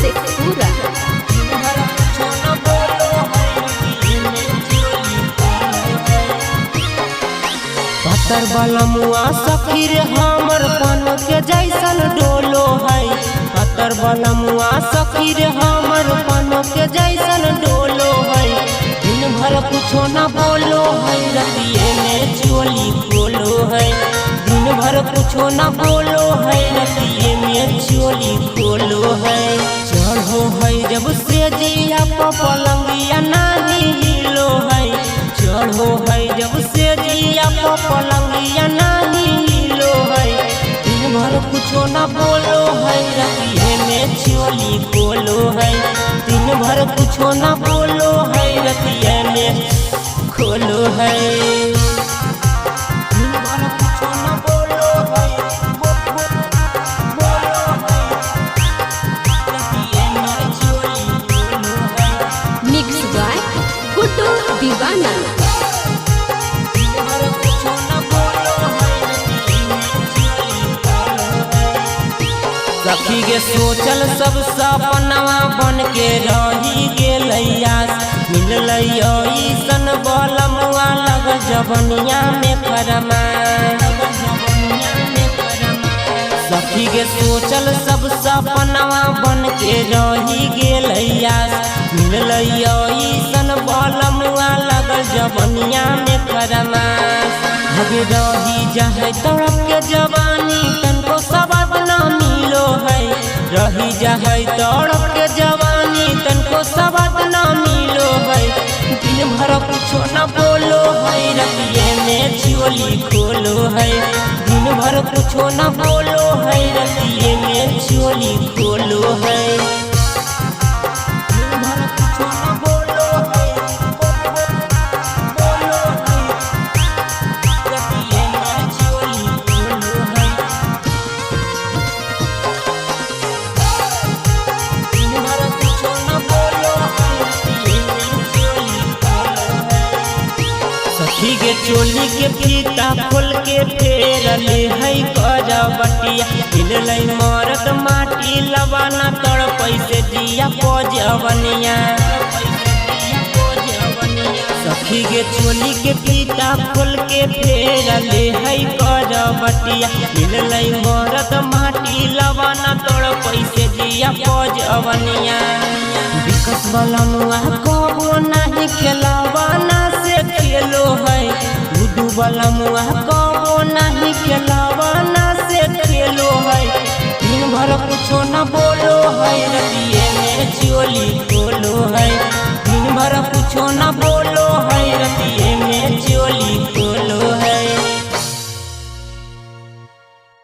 शेखपुरा। पत्थर वाला मुआ सखी रे हमर पन के जैसन डोलो है। पत्थर वाला मुआ सखी रे हमर पन के जैसन डोलो है। दिन भर कुछो न बोलो है, रतिये में चोली खोलो है। दिन भर कुछो न बोलो है, रतिये में चोली खोलो है। चढ़ो है जब से जिया पलंगिया नहीं हिलो है। चढ़ो है जब से जिया पलंगिया नहीं हिलो है। दिन भर कुछो न बोलो है, रतिये में चोली खोलो है। दिन भर कुछो न बोलो है, रतिये में खोलो है। दिन भर कुछो न बोलो है, रतिये में चोली खोलो है। मिक्स बाय गुड्डू दीवाना। सखी के सोचल सब सपनवा बन के रही गेलैया। मिललैया सन बलमुआ लग जवनिया में फरमा। सखी के सोचल सब सपनवा बन के रही गेलैया। मिललैया सन बलमुआ लग जवनिया में फरमा। हगे रही जाए तड़प के जवानी तनको सबद न मिलो है। रही जाए तड़प के जवानी तनको सबद न मिलो है। दिन भर कुछो न बोलो है, रतिये में चोली खोलो है। दिन भर कुछो न बोलो है, रतिये में चोली खोलो है। दिन भर कुछो न बोलो है, रतिये में चोली खोलो है। दिन भर कुछो न बोलो है, रतिये में चोली खोलो है। सखी के चोली के फीता खोल के फेरले है करबटिया। मिललै मरद माटी लवाना तड़पै से दिया पजवनिया। सखी के चोली के फीता खोल के फेरले है करबटिया। मिललै मरद माटी लवाना तड़पै से दिया पजवनिया। विकस वाला मुआ कबो नहीं खेलवाना से खेलो है। गुड्डू वाला मुआ कबो नहीं खेलवाना से खेलो है। दिन भर कुछो न बोलो है, रतिये में चोली खोलो है। दिन भर कुछो न बोलो